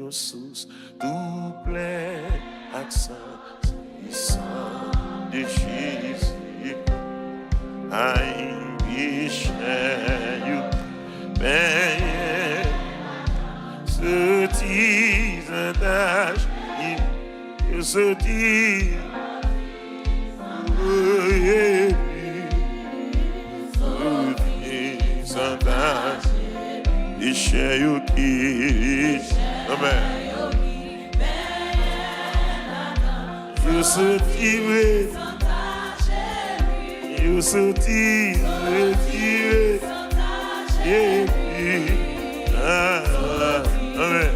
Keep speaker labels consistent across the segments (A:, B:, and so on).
A: une source tout plein accent de Jésus. Aïe, bichon, ben, ce tisage, ce tisage. Amen. You so deep, you so deep, amen.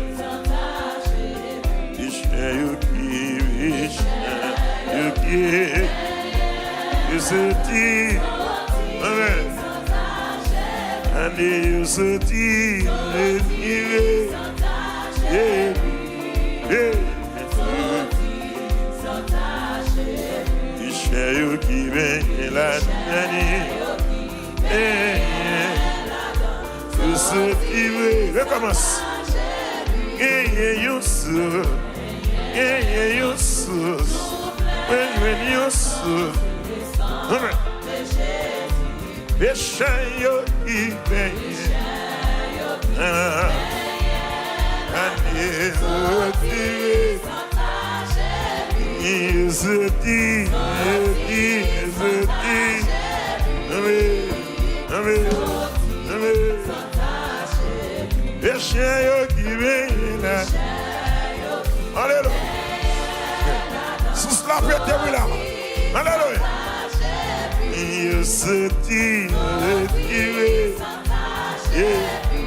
A: You so deep, amen. And you so deep, you give it la you so deep, recommence. You so, you so, when you so, amen. Beshayo ibe and is a deep, Beshayo ibe Hallelujah. Sous la fête de là. Hallelujah. You so deep,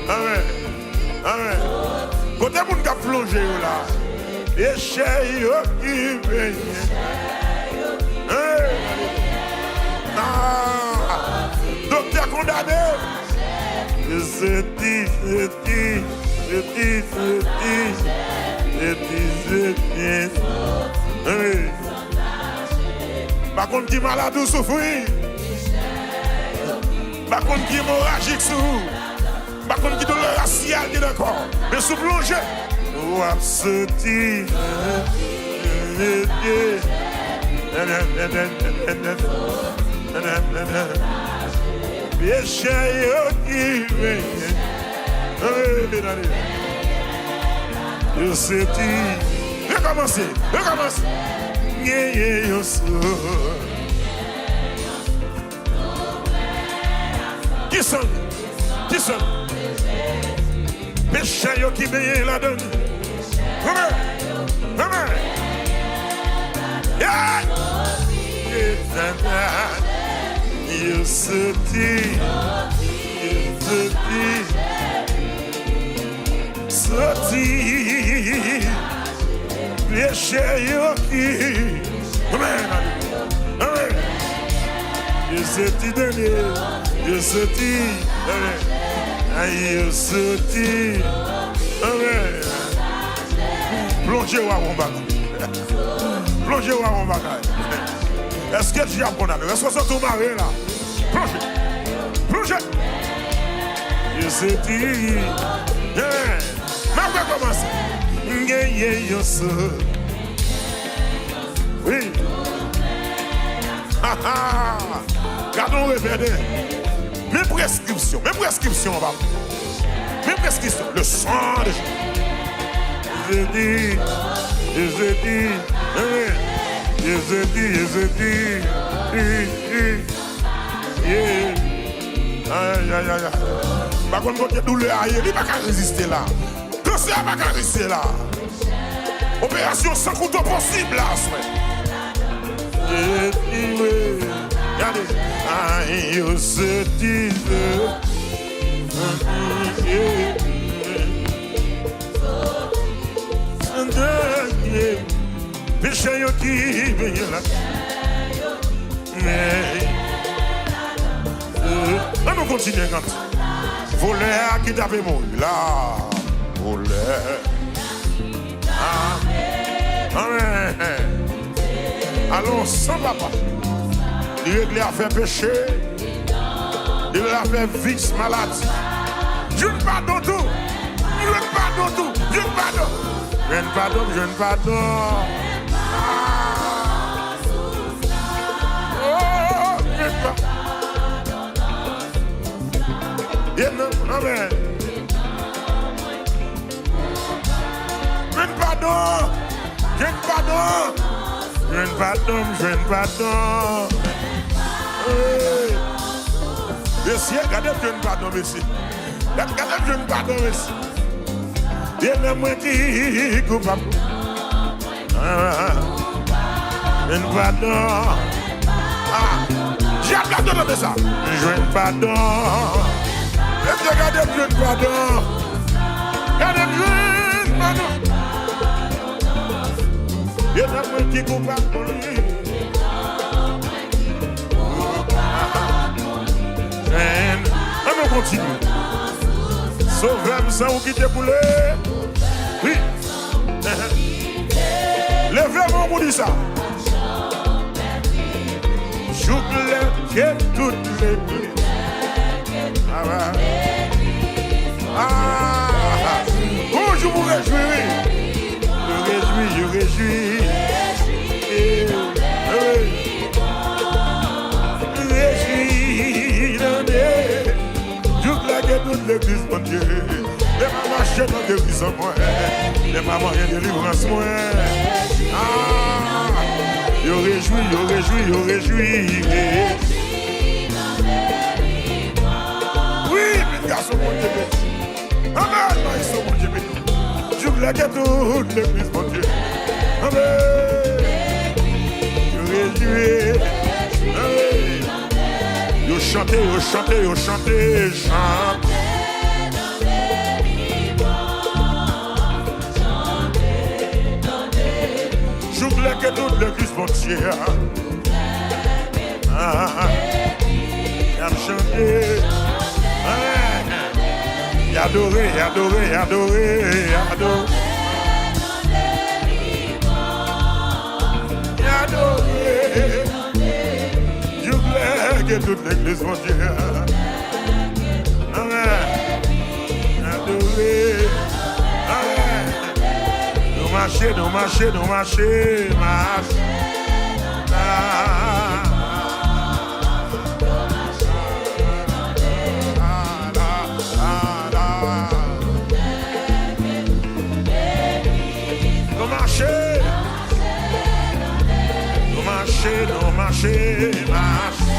A: amen, amen. Côté moun qui a plongé là, et chez yo qui vient. Docteur condamné. You so deep, par contre, qui malade ou souffrir. Par contre, qui hémorragique sous. Par contre, qui douleur raciale qui d'accord. Mais sous plongé. Ou absenti. Péché qui vient. Je sais dit. Recommencez. Yo so. Qui sont? Péché yo qui veille la donne. Amen. Yeah. You so deep. Péché yo qui. Amen. You so deep, you so deep. You so deep. Amen. Plongez ou à mon bagage. Plongez ou à mon bagage. Est-ce que tu as condamné? Est-ce que c'est ton mari là? Plongez. You so deep. Mais on va commencer. You so. Oui. Gardons répéter. Mes prescriptions, on va. Mes prescriptions, le sang de Jésus. Je dis. Aïe. Par contre, quand tu as douleur, il ne va pas résister là. Cancer ne va pas résister là. Opération sans couteau possible là, regardez. Aïe, se dit. Péché qui vient là. On nous continue quand voleur qui t'avait mouru là. Voleur. Amen. Allons sans papa. Il règle à faire péché. Il règle à faire vice maladie. Dieu ne pardonne tout. Dieu ne pardonne tout. Dieu ne pardonne. Jeune pardon, jeune pardon. Oh, jeune pardon. Amen. Jeune pardon. Jeune pardon. Jeune pardon, jeune pardon. Monsieur, regardez le jeune pardon, monsieur. Regardez le jeune pardon, monsieur. Il y a moi qui est coupable. Jeune pardon. J'ai hâte de ça. Jeune pardon. Regardez le jeune pardon. Regardez le jeune pardon. Il y a moi qui est coupable. On continue. Sauvez-moi sans vous quitter pour les. Oui. Levez-moi pour dire ça. J'oublie que toutes les pluies. Oh, je vous réjouis. Je réjouis. Toute l'église, mon Dieu, les mamans marchent dans l'église en moi, les mamans rien de délivrance moi. Yo réjouis. Oui, mes garçons, mon Dieu. Amen, ils sont mon Dieu. Je voulais que toute l'église, mon Dieu. Amen. Yo réjouis. Yo chantez, chante. Je voulais que toute l'église entière chanter. Adorer. Je voulais que toute l'église entière adorer. Nous marcher.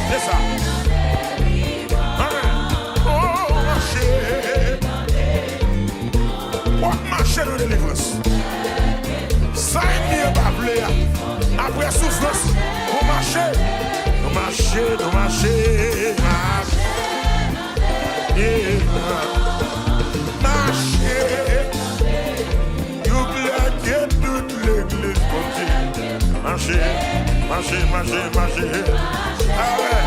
A: C'est ça. Oh, marcher dans la délivrance. Ça est mieux bablé. Après souffrance, on marcher. You plaquez toute l'église continue. Marcher. Ah ouais.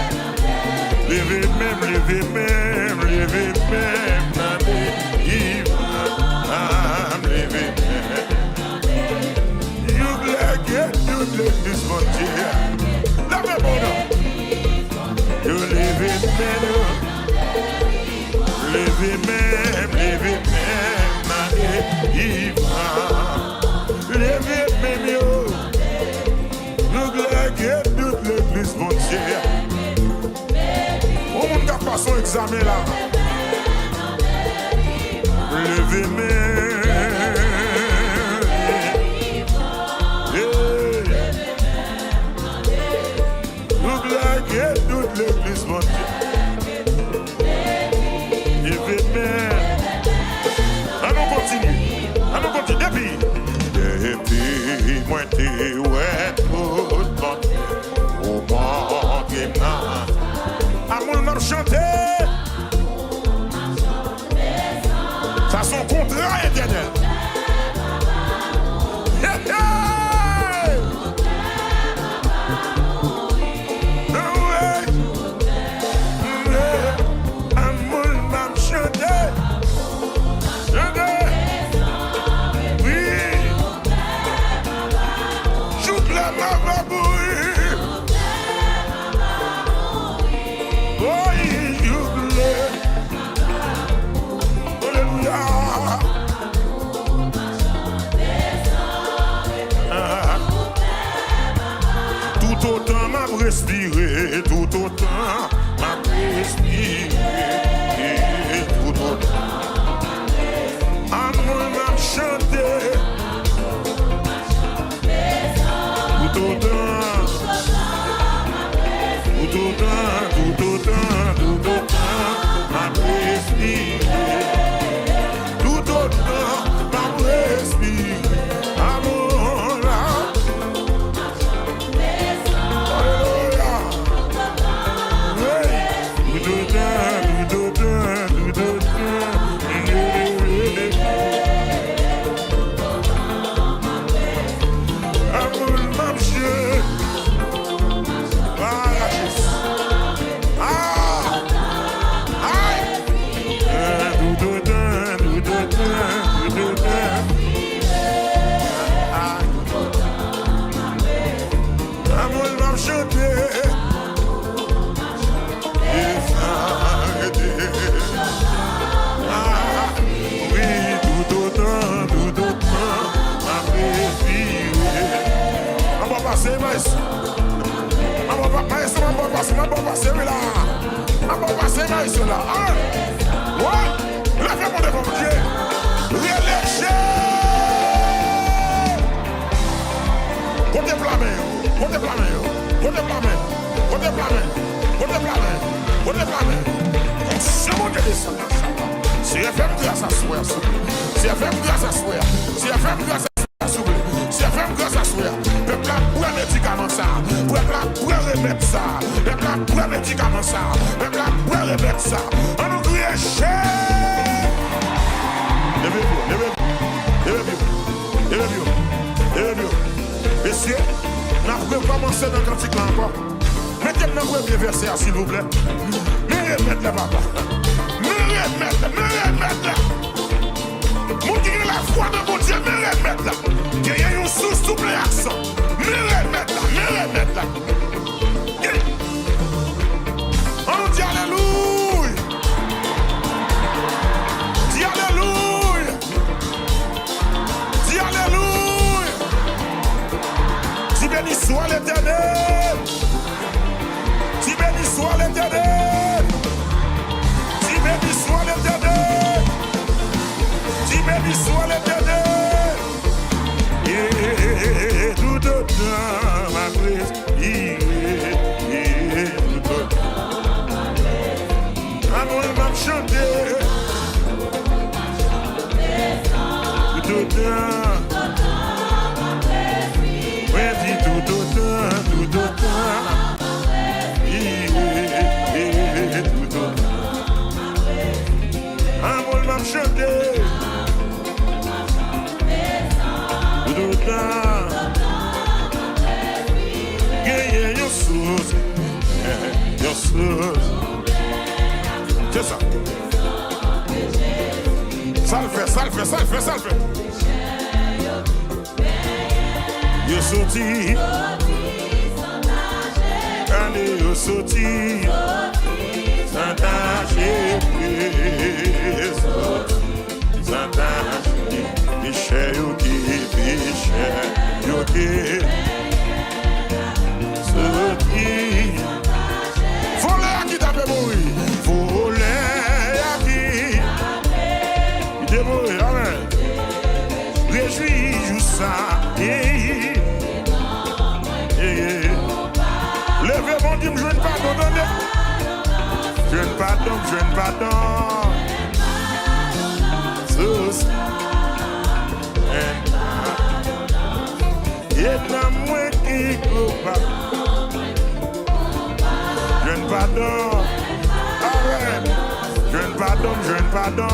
A: Levez même. You plaquez toute l'église continue. La même bonne. You levez même. L'église entière. On n'a pas son examen là. Levez-moi. Nous blaguez toute l'église entière. Levez-moi. Allons continue. Depuis moi t'es ouais tout le monde. Amour m'a chanté. Ça son contrat éternel. Amour m'a chanté. Oui. Joue la mababouille. Tout autant m'a respiré, tout autant m'a respiré, tout autant. Amour m'a chanté, tout autant, tout autant, tout autant, tout autant m'a respiré, tout autant m'a respiré. Amour là. Messieurs, nous pouvons commencer dans le cantique là encore. Mettez le premier verset, s'il vous plaît. Mais remettez là, papa. Mais remettez là. Vous qui avez la foi de mon Dieu, mais remettez là. Qu'il y ait une source double accent. Mais remettez là. On nous dit alléluia. Dis alléluia. Dis alléluia. Dis béni soit l'Éternel. Dis béni soit l'Éternel. Dis béni soit l'Éternel. Dis béni soit l'Éternel. Et tout autant ma prise. Tout autant. Amour m'a chanté. Tout autant. Oui, dis tout autant. Tout autant. Amour m'a chanté. Tout autant. Yeah, your source. Your source. C'est ça. Ça le fait. Yo sorti. Allez, yo sorti. S'attacher. Michel, sorti. Voler qui t'a fait mourir. Voler qui. Il t'a mourir, amen. Réjouis ça. Levez mon Dieu, je ne pardon, donnez. Je ne pardon. Sus. Et dans moi qui coupe. Je ne pardon. Amen. Je ne pardon.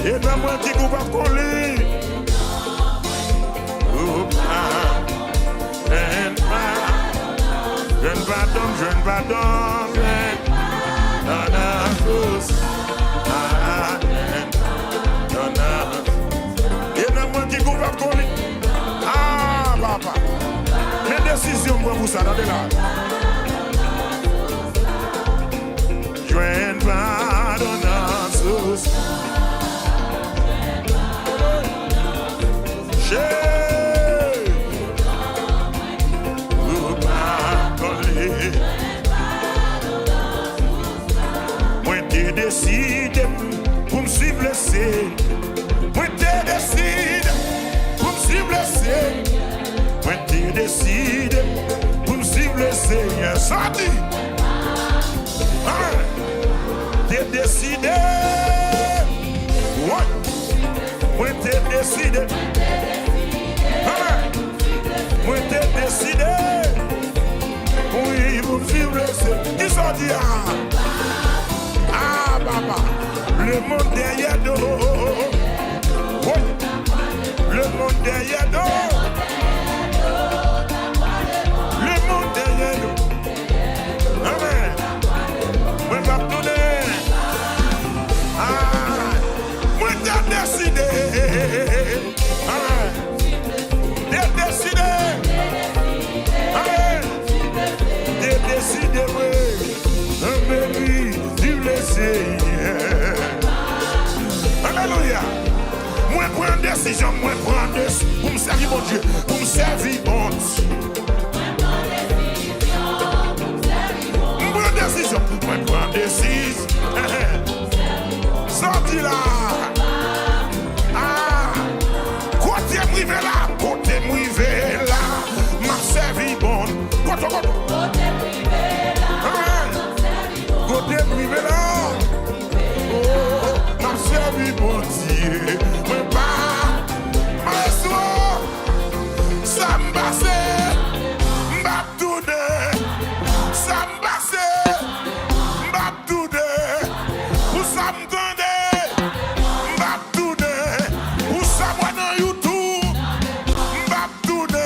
A: Et dans moi qui coupe à coller. Je ne pardon. Et dans moi qui coupe à coller. Ah, papa. Mes décisions pour vous ça, regardez là. Je ne pardonne. décidé pour me suivre le Seigneur. Moi t'ai décidé pour me suivre le Seigneur. Moi t'ai décidé pour me suivre le Seigneur. Ça dit. T'es décidé. Ouais. Moi t'ai décidé. Moi t'ai décidé. Oui, vous vivez le Seigneur. Qui s'en dit? Ah, papa. Le monde derrière nous. Ouais. Le monde derrière nous. Le monde derrière nous. Amen. Moi va tourner. Ah. Moi t'ai décidé. Amen. T'es décidé. Amen. T'es décidé, oui. Baby, vive le Seigneur. Alléluia. Moi prends une décision, moi prends une décision. Pour me servir mon Dieu, pour me servir mon Dieu. Moi prends une décision, moi prends une décision. Sorti là. Ah. Côté privé là, côté privé là. M'a servi bon. Côté privé là. Côté privé là. Oh, m'a servi bon Dieu. Mais pas, maestro. Ça m'passe. M'abdoude. Ça m'passe. M'abdoude. Où ça m'tende. M'abdoude. Où ça moi dans YouTube. M'abdoude.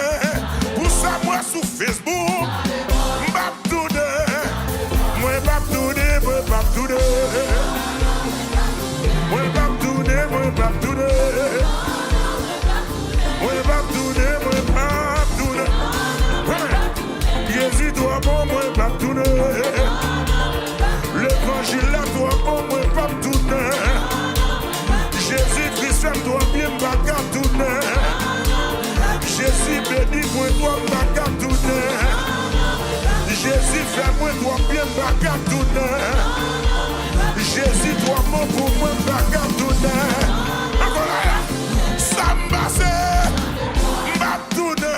A: Où ça moi sur Facebook. M'abdoude. Moi m'abdoude. Moi m'abdoude. Moi m'abdoude. Moi m'abdoude. Moi m'abdoude. Moi m'abdoude. Jésus toi bon. Moi m'abdoude. L'évangile là toi bon. Moi m'abdoude. Jésus Christ toi bien m'abdoude. Jésus béni moi toi m'abdoude. Jésus fait moi toi bien m'abdoude. Jésus toi mon pour moi m'abdoude. Ça m'passe m'abdoude.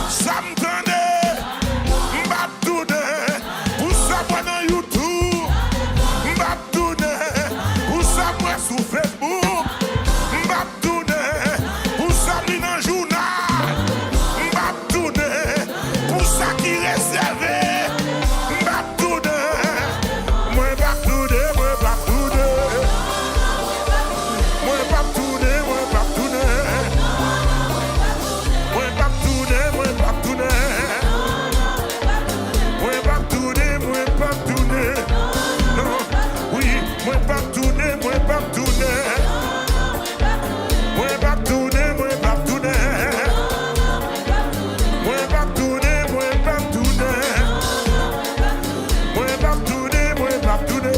A: Ça m'tende m'abdoude. Pour ça moi dans YouTube m'abdoude. Pour ça moi sur Facebook m'abdoude. Pour ça mi dans journal m'abdoude. Pour ça qui réservé m'abdoude. Moi m'abdoude. Moi m'abdoude. Moi m'abdoude. Moi m'abdoude. Moi m'abdoude. Moi m'abdoude. Moi m'abdoude. Moi m'abdoude. Non, oui, moi m'abdoude. Moi m'abdoude. Moi m'abdoude. Moi m'abdoude. Moi m'abdoude. Moi m'abdoude. Moi m'abdoude. Moi m'abdoude.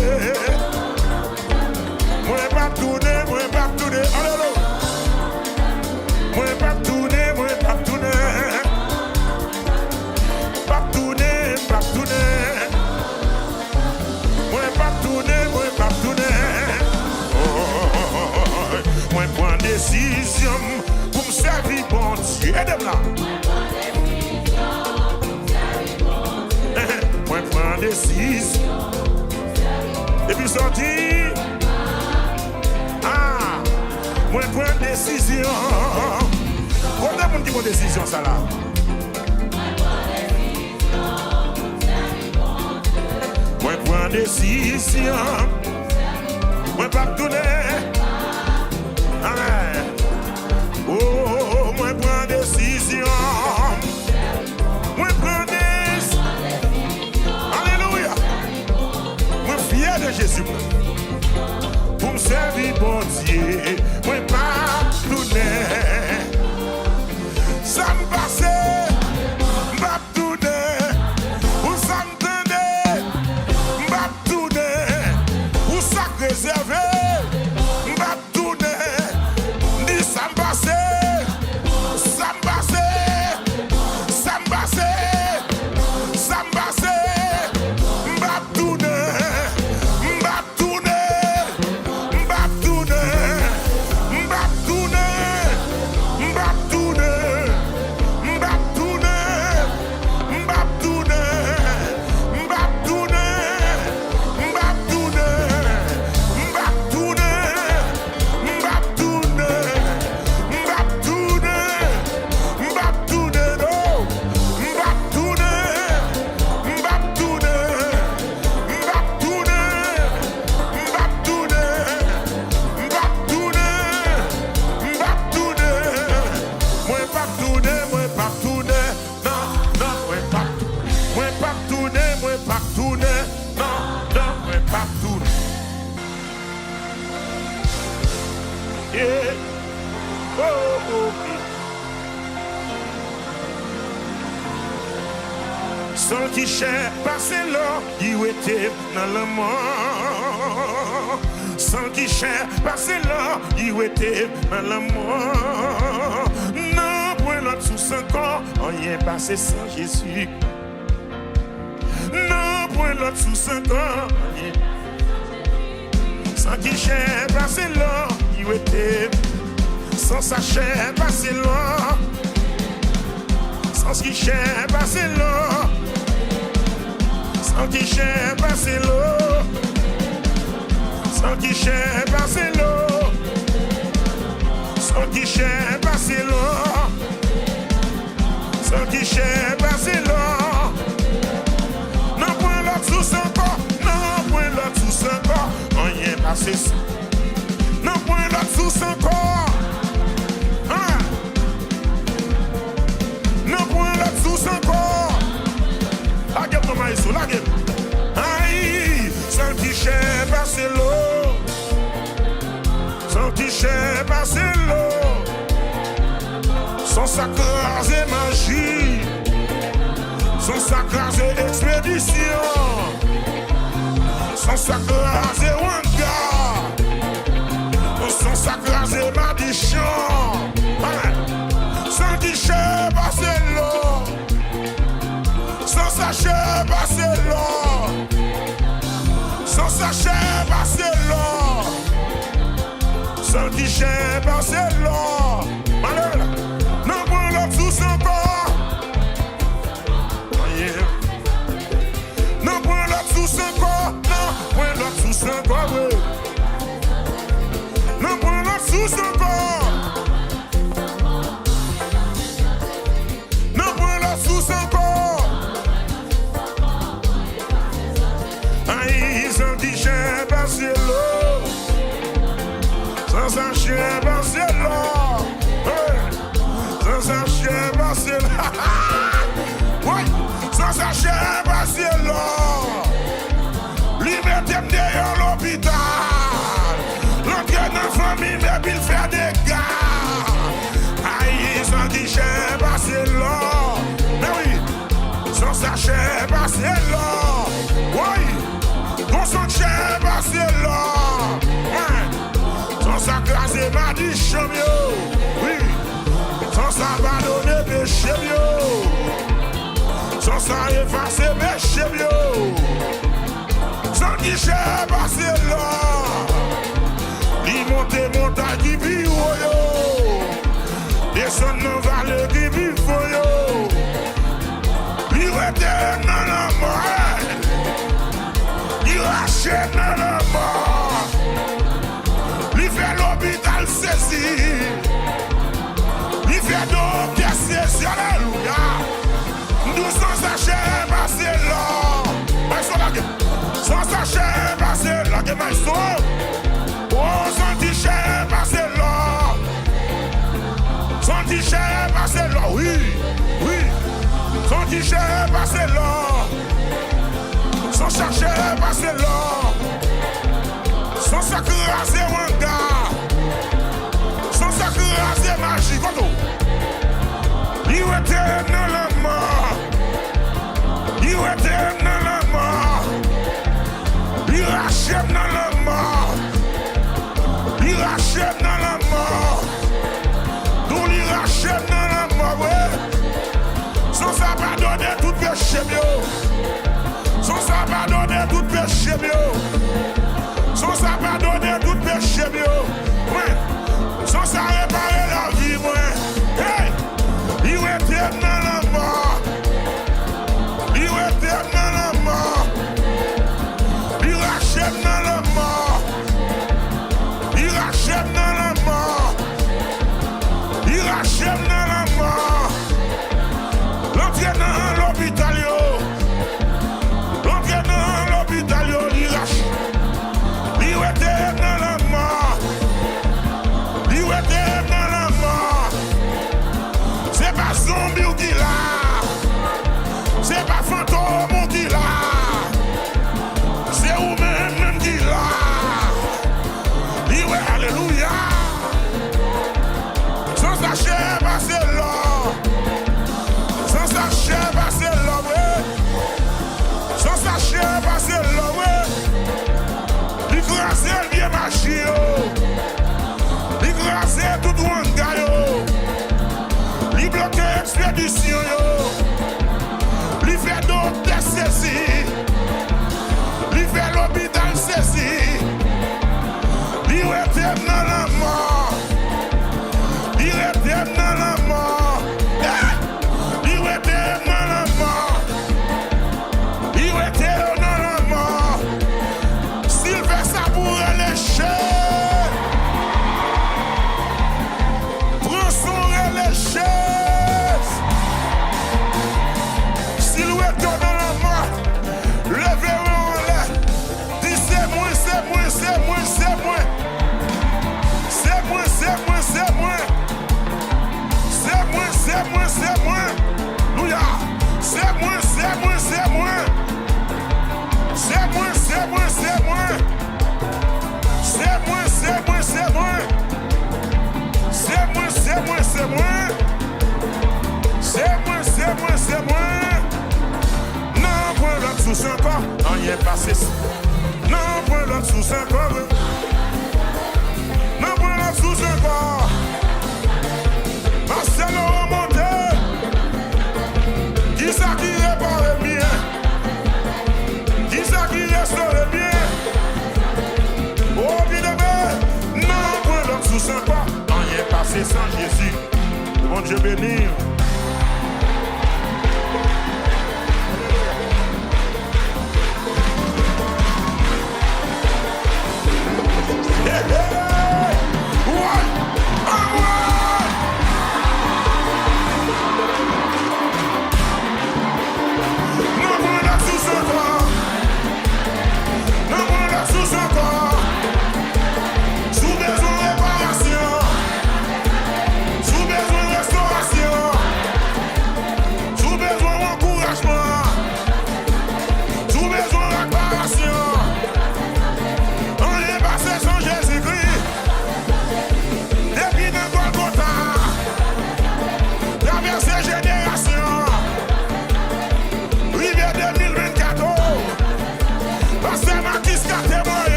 A: Moi m'abdoude. Moi m'abdoude. Alléluia. Moi m'abdoude. Moi m'abdoude. M'abdoude. M'abdoude. Moi m'abdoude. Moi m'abdoude. Oh, moi prends décision pour me servir bon Dieu. Aidez-moi là. Moi prends décision. Et puis sorti. Ah, moi prends décision. Combien de monde qui prend décision ça là? Moi prends décision. Moi pas tourner. Amen. Oh, moi prends décision. Moi prends décision. Alléluia. Moi fier de Jésus. Pour me servir bon Dieu. Moi pas tourner. Ça me passe. M'abdoude. Où ça m'tende. M'abdoude. Où ça réservé. M'abdoude. Dis ça me passe. Ça me passe. Ça me passe. Ça me passe. M'abdoude. M'abdoude. partout. Yeah. Oh, oh, oh. Sans qui cher passer là, il était dans le mort. Sans qui cher passer là, il était dans le mort. Non, pour l'autre sous son corps, rien passé sans Jésus. Non, pour l'autre sous son corps, rien. Sans qui cher passer là, il était. Sans sa chair passer là. Sans qui cher passer là. Sans qui cher passer là. Sans qui cher passer là. Sans qui cher passer là. Sans qui cher passer là. Non, point l'autre sous son corps. Non, point l'autre sous son corps. Rien passé. Non, point l'autre sous son corps. Non, point l'autre sous son corps. La gueule de maïs, la gueule. Aïe, sans qui cher passer l'eau. Sans qui cher passer l'eau. Sans sacrasé magie. Sans sacrasé expédition. Sans sacrasé wanga. Sans sacrasé maldition. Sans qui cher passer l'eau. Sans sachet passer l'or. Sans sachet passer l'or. Sans guichet passer l'or. Malheur. Non, pour l'autre sous son corps. Non, pour l'autre sous son corps. Non, pour l'autre sous son corps. Oui. Non, pour l'autre sous son corps. Non, pour l'autre sous son corps. Sans guichet passer l'eau. Sans sachet passer l'eau. Sans sachet passer l'eau. Oui, sans sachet passer l'eau. Liberté derrière l'hôpital. L'entrée dans la famille, mais il fait des gars. Aïe, sans guichet passer l'eau. Mais oui, sans sachet passer l'eau. Oui. Son chien passé là. Sans sa classe et m'a dit champion. Oui. Sans sa pardonner péché mieux. Sans sa effacer péché mieux. Sans qui chien passé là. Il monte montagne qui vit yo. Descend dans vallée qui vit yo. Il retourne dans la mort. Il rachète dans la mort. Il fait l'hôpital saisi. Il fait docteur saisi. Alléluia. Nous sans sachet passer là. Maïso la gueule. Sans sachet passer là. Maïso. Oh, sans t-shirt passer là. Sans t-shirt passer là. Oui, oui. Sans t-shirt passer là. Sans chercher passer là. Sans sacraser wanga. Sans sacraser magie. Koto. Il était dans la mort. Il était dans la mort. Il rachète dans la mort. Il rachète dans la mort. D'où il rachète dans la mort. Ouais. Sans abandonner tout péché mieux. Sans abandonner tout péché mieux. Sans abandonner tout péché mieux. Ouais. Sans réparer la vie. Ouais. Hey. Il était dans la mort. Il était dans la mort. Il rachète dans la mort. Il rachète dans la mort. Il rachète dans la mort. L'entrée dans l'hôpital. L'entrée dans l'hôpital. Il rachète. passé. Non, point l'autre sous 5 ans. Non, point l'autre sous 5 ans. Marcelo remonté. Qui ça qui répare bien? Qui ça qui restaure bien? Oh, bien aimé. Non, point l'autre sous 5 ans. Rien passé sans Jésus. Bon Dieu béni.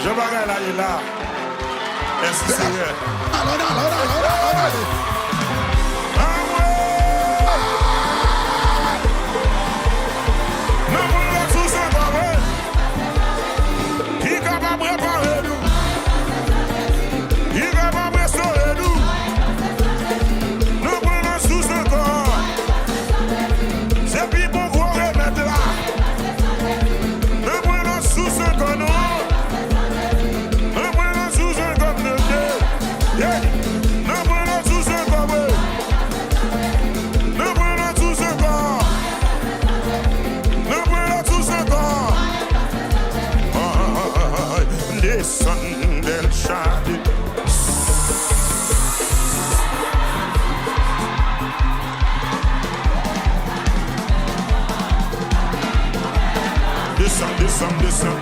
A: Je vais aller là, il est là. Est-ce que c'est vrai?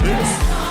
A: This.